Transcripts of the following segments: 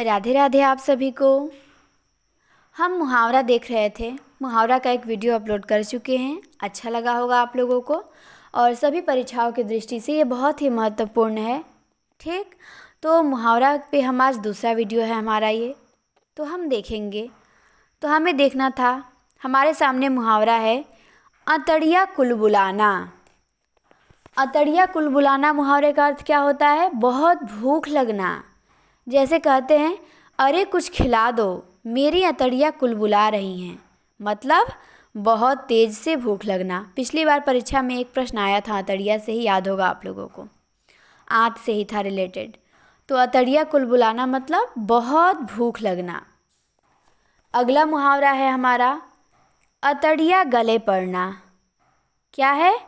राधे राधे आप सभी को। हम मुहावरा देख रहे थे। मुहावरा का एक वीडियो अपलोड कर चुके हैं, अच्छा लगा होगा आप लोगों को। और सभी परीक्षाओं की दृष्टि से ये बहुत ही महत्वपूर्ण है। ठीक, तो मुहावरा पे हम आज दूसरा वीडियो है हमारा ये, तो हम देखेंगे। तो हमें देखना था, हमारे सामने मुहावरा है अतड़िया कुलबुलाना। अतड़िया कुलबुलाना मुहावरे का अर्थ क्या होता है? बहुत भूख लगना। जैसे कहते हैं, अरे कुछ खिला दो, मेरी अतड़ियाँ कुलबुला रही हैं। मतलब बहुत तेज़ से भूख लगना। पिछली बार परीक्षा में एक प्रश्न आया था, अतड़िया से ही, याद होगा आप लोगों को, आँत से ही था रिलेटेड। तो अतड़िया कुलबुलाना मतलब बहुत भूख लगना। अगला मुहावरा है हमारा अतड़िया गले पड़ना। क्या है?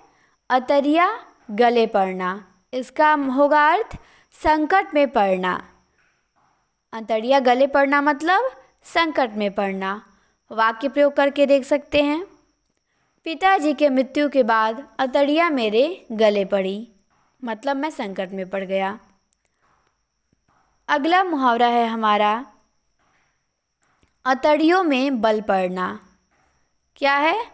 अतड़िया गले पड़ना। इसका होगा अर्थ संकट में पड़ना। अतड़िया गले पड़ना मतलब संकट में पड़ना। वाक्य प्रयोग करके देख सकते हैं। पिताजी के मृत्यु के बाद अतड़िया मेरे गले पड़ी, मतलब मैं संकट में पड़ गया। अगला मुहावरा है हमारा अतड़ियों में बल पड़ना। क्या है?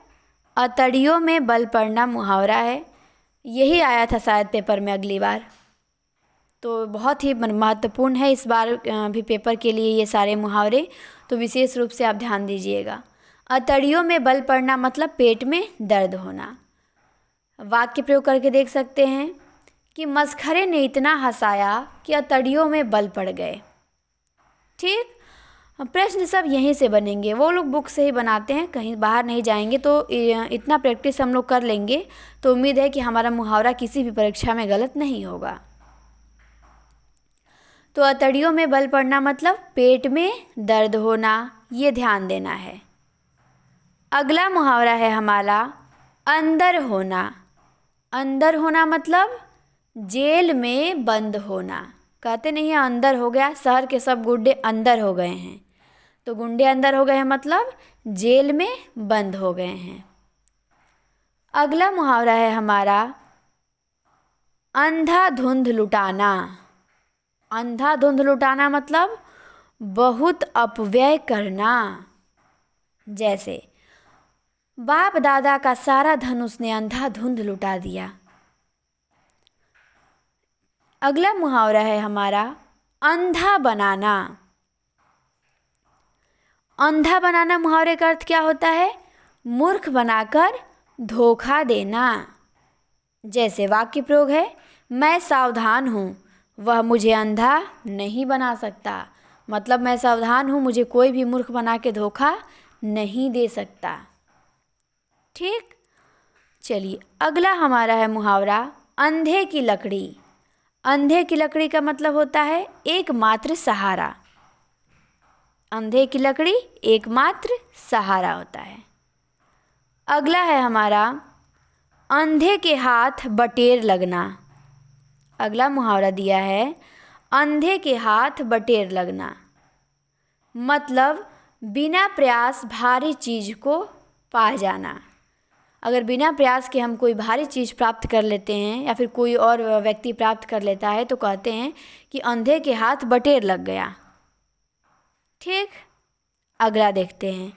अतड़ियों में बल पड़ना मुहावरा है। यही आया था शायद पेपर में अगली बार, तो बहुत ही महत्वपूर्ण है इस बार भी पेपर के लिए ये सारे मुहावरे, तो विशेष रूप से आप ध्यान दीजिएगा। अतड़ियों में बल पड़ना मतलब पेट में दर्द होना। वाक्य प्रयोग करके देख सकते हैं कि मसखरे ने इतना हंसाया कि अतड़ियों में बल पड़ गए। ठीक, प्रश्न सब यहीं से बनेंगे, वो लोग बुक से ही बनाते हैं, कहीं बाहर नहीं जाएंगे। तो इतना प्रैक्टिस हम लोग कर लेंगे तो उम्मीद है कि हमारा मुहावरा किसी भी परीक्षा में गलत नहीं होगा। तो अतड़ियों में बल पड़ना मतलब पेट में दर्द होना, ये ध्यान देना है। अगला मुहावरा है हमारा अंदर होना। अंदर होना मतलब जेल में बंद होना। कहते नहीं है अंदर हो गया, शहर के सब गुंडे अंदर हो गए हैं। तो गुंडे अंदर हो गए हैं मतलब जेल में बंद हो गए हैं। अगला मुहावरा है हमारा अंधाधुंध लुटाना। अंधाधुंध लुटाना मतलब बहुत अपव्यय करना। जैसे बाप दादा का सारा धन उसने अंधाधुंध लुटा दिया। अगला मुहावरा है हमारा अंधा बनाना। अंधा बनाना मुहावरे का अर्थ क्या होता है? मूर्ख बनाकर धोखा देना। जैसे वाक्य प्रयोग है, मैं सावधान हूँ, वह मुझे अंधा नहीं बना सकता। मतलब मैं सावधान हूँ, मुझे कोई भी मूर्ख बना के धोखा नहीं दे सकता। ठीक, चलिए अगला हमारा है मुहावरा अंधे की लकड़ी। अंधे की लकड़ी का मतलब होता है एकमात्र सहारा। अंधे की लकड़ी एकमात्र सहारा होता है। अगला है हमारा अंधे के हाथ बटेर लगना। अगला मुहावरा दिया है अंधे के हाथ बटेर लगना, मतलब बिना प्रयास भारी चीज़ को पा जाना। अगर बिना प्रयास के हम कोई भारी चीज़ प्राप्त कर लेते हैं या फिर कोई और व्यक्ति प्राप्त कर लेता है तो कहते हैं कि अंधे के हाथ बटेर लग गया। ठीक, अगला देखते हैं।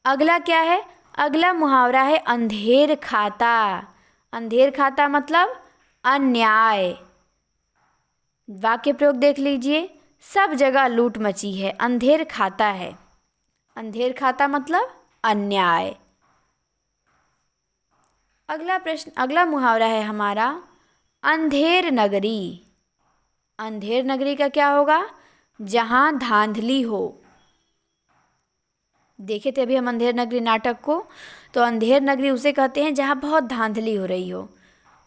अगला क्या है? अगला मुहावरा है अंधेर खाता। अंधेर खाता मतलब अन्याय। वाक्य प्रयोग देख लीजिए, सब जगह लूट मची है, अंधेर खाता है। अंधेर खाता मतलब अन्याय। अगला प्रश्न, अगला मुहावरा है हमारा अंधेर नगरी। अंधेर नगरी का क्या होगा? जहाँ धांधली हो। देखे थे अभी हम अंधेर नगरी नाटक को, तो अंधेर नगरी उसे कहते हैं जहाँ बहुत धांधली हो रही हो।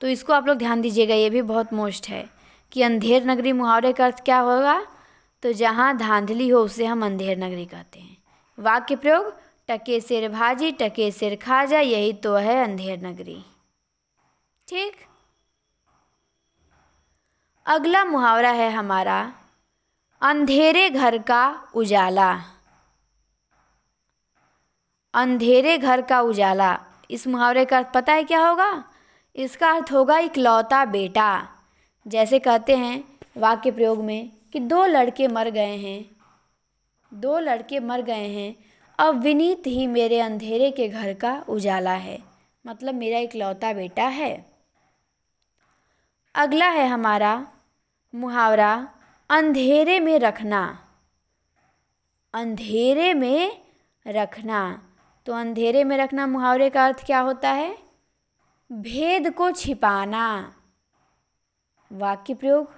तो इसको आप लोग ध्यान दीजिएगा, ये भी बहुत मोस्ट है कि अंधेर नगरी मुहावरे का अर्थ क्या होगा? तो जहाँ धांधली हो उसे हम अंधेर नगरी कहते हैं। वाक्य प्रयोग, टके सिर भाजी टके सिर खाजा, यही तो है अंधेर नगरी। ठीक, अगला मुहावरा है हमारा अंधेरे घर का उजाला। अंधेरे घर का उजाला, इस मुहावरे का अर्थ पता है क्या होगा? इसका अर्थ होगा इकलौता बेटा। जैसे कहते हैं वाक्य प्रयोग में कि दो लड़के मर गए हैं, दो लड़के मर गए हैं, अब विनीत ही मेरे अंधेरे के घर का उजाला है। मतलब मेरा इकलौता बेटा है। अगला है हमारा मुहावरा अंधेरे में रखना। अंधेरे में रखना, तो अंधेरे में रखना मुहावरे का अर्थ क्या होता है? भेद को छिपाना। वाक्य प्रयोग,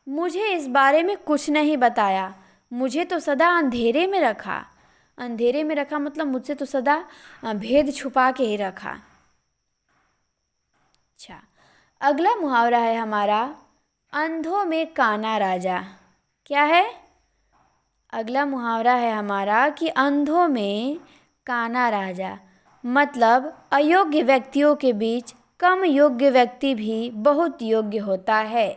मुझे इस बारे में कुछ नहीं बताया, मुझे तो सदा अंधेरे में रखा। अंधेरे में रखा मतलब मुझसे तो सदा भेद छुपा के ही रखा। अच्छा, अगला मुहावरा है हमारा अंधों में काना राजा। क्या है? अगला मुहावरा है हमारा कि अंधों में काना राजा। मतलब अयोग्य व्यक्तियों के बीच कम योग्य व्यक्ति भी बहुत योग्य होता है।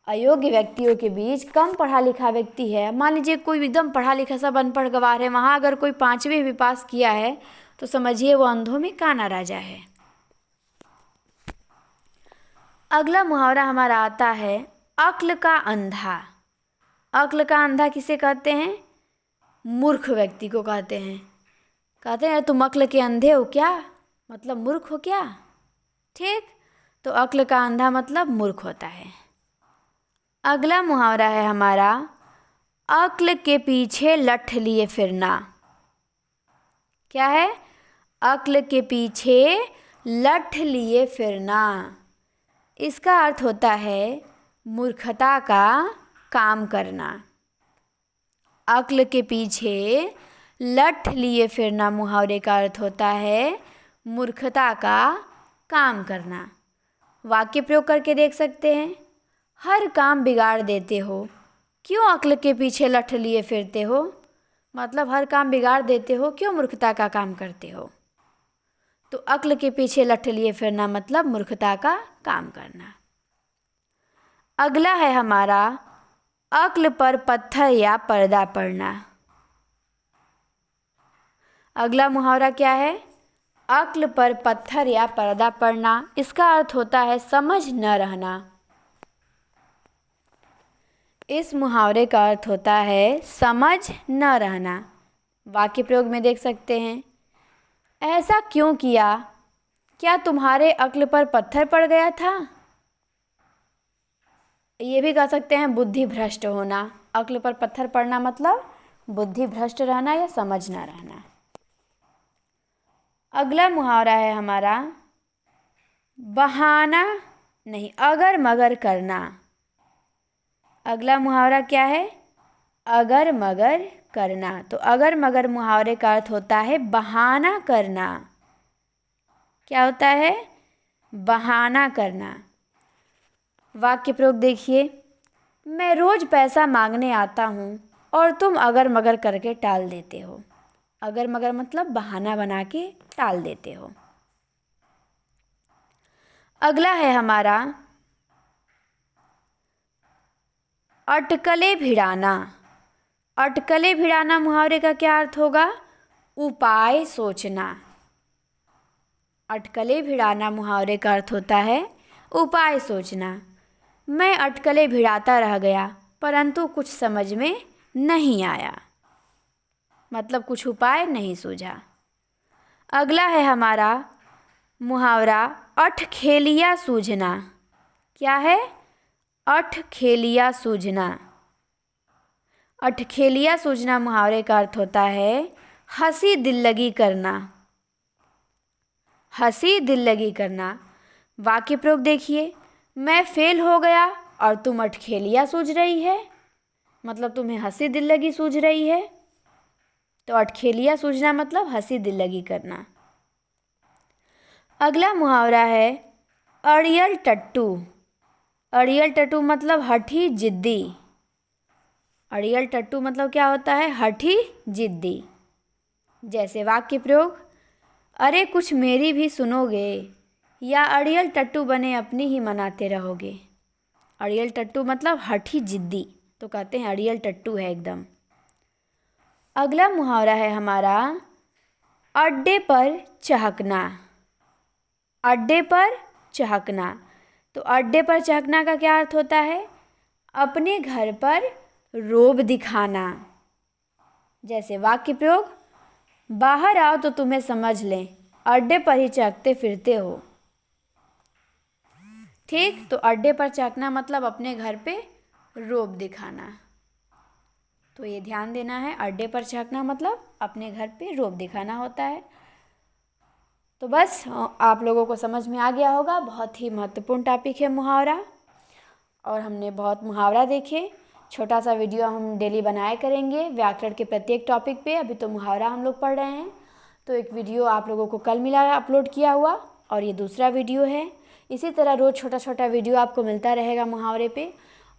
अयोग्य व्यक्तियों के बीच कम पढ़ा लिखा व्यक्ति है। मान लीजिए कोई एकदम पढ़ा लिखा सब अनपढ़ गवार है, वहाँ अगर कोई 5वीं भी पास किया है तो समझिए वो अंधों में काना राजा है। अगला मुहावरा हमारा आता है अक्ल का अंधा। अक्ल का अंधा किसे कहते हैं? मूर्ख व्यक्ति को कहते हैं। कहते हैं तुम अक्ल के अंधे हो क्या? मतलब मूर्ख हो क्या? ठीक, तो अक्ल का अंधा मतलब मूर्ख होता है। अगला मुहावरा है हमारा अक्ल के पीछे लठ लिए फिरना। क्या है? अक्ल के पीछे लठ लिए फिरना। इसका अर्थ होता है मूर्खता का काम करना। अक्ल के पीछे लठ लिए फिरना मुहावरे का अर्थ होता है मूर्खता का काम करना। वाक्य प्रयोग करके देख सकते हैं। हर काम बिगाड़ देते हो, क्यों अक्ल के पीछे लठ लिए फिरते हो? मतलब हर काम बिगाड़ देते हो, क्यों मूर्खता का काम करते हो? तो अक्ल के पीछे लठ लिए फिरना मतलब मूर्खता का काम करना। अगला है हमारा अक्ल पर पत्थर या पर्दा पड़ना। अगला मुहावरा क्या है? अक्ल पर पत्थर या पर्दा पड़ना। इसका अर्थ होता है समझ न रहना। इस मुहावरे का अर्थ होता है समझ न रहना। वाक्य प्रयोग में देख सकते हैं। ऐसा क्यों किया? क्या तुम्हारे अक्ल पर पत्थर पड़ गया था? ये भी कह सकते हैं बुद्धि भ्रष्ट होना। अक्ल पर पत्थर पड़ना मतलब बुद्धि भ्रष्ट रहना या समझ ना रहना। अगला मुहावरा है हमारा बहाना नहीं अगर मगर करना। अगला मुहावरा क्या है? अगर मगर करना। तो अगर मगर मुहावरे का अर्थ होता है बहाना करना। क्या होता है? बहाना करना। वाक्य प्रयोग देखिए। मैं रोज पैसा मांगने आता हूँ और तुम अगर मगर करके टाल देते हो। अगर मगर मतलब बहाना बना के टाल देते हो। अगला है हमारा अटकले भिड़ाना। अटकले भिड़ाना मुहावरे का क्या अर्थ होगा? उपाय सोचना। अटकले भिड़ाना मुहावरे का अर्थ होता है उपाय सोचना। मैं अटकले भिड़ाता रह गया परंतु कुछ समझ में नहीं आया। मतलब कुछ उपाय नहीं सूझा। अगला है हमारा मुहावरा अठखेलिया सूझना। क्या है? अठखेलिया सूझना। अठखेलिया सूझना मुहावरे का अर्थ होता है हंसी दिल लगी करना। हंसी दिल लगी करना। वाक्य प्रयोग देखिए। मैं फेल हो गया और तुम अठखेलिया सूझ रही है। मतलब तुम्हें हंसी दिल लगी सूझ रही है। तो अठखेलिया सूझना मतलब हंसी दिल लगी करना। अगला मुहावरा है अड़ियल टट्टू। अड़ियल टट्टू मतलब हठी जिद्दी। अड़ियल टट्टू मतलब क्या होता है? हठी जिद्दी। जैसे वाक्य प्रयोग। अरे कुछ मेरी भी सुनोगे या अड़ियल टट्टू बने अपनी ही मनाते रहोगे। अड़ियल टट्टू मतलब हठी जिद्दी, तो कहते हैं अड़ियल टट्टू है एकदम। अगला मुहावरा है हमारा अड्डे पर चहकना। अड्डे पर चहकना। तो अड्डे पर चहकना का क्या अर्थ होता है? अपने घर पर रोब दिखाना। जैसे वाक्य प्रयोग, बाहर आओ तो तुम्हें समझ लें, अड्डे पर ही चहकते फिरते हो। ठीक, तो अड्डे पर चहकना मतलब अपने घर पे रोब दिखाना। तो ये ध्यान देना है, अड्डे पर चहकना मतलब अपने घर पे रोब दिखाना होता है। तो बस आप लोगों को समझ में आ गया होगा, बहुत ही महत्वपूर्ण टॉपिक है मुहावरा, और हमने बहुत मुहावरा देखे। छोटा सा वीडियो हम डेली बनाया करेंगे व्याकरण के प्रत्येक टॉपिक पे। अभी तो मुहावरा हम लोग पढ़ रहे हैं, तो एक वीडियो आप लोगों को कल मिला अपलोड किया हुआ, और ये दूसरा वीडियो है। इसी तरह रोज़ छोटा छोटा वीडियो आपको मिलता रहेगा मुहावरे पे,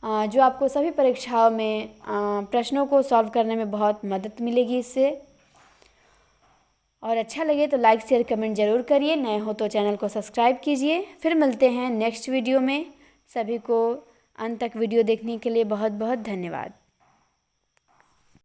जो आपको सभी परीक्षाओं में प्रश्नों को सॉल्व करने में बहुत मदद मिलेगी इससे। और अच्छा लगे तो लाइक शेयर कमेंट ज़रूर करिए, नए हो तो चैनल को सब्सक्राइब कीजिए। फिर मिलते हैं नेक्स्ट वीडियो में। सभी को अंत तक वीडियो देखने के लिए बहुत बहुत धन्यवाद।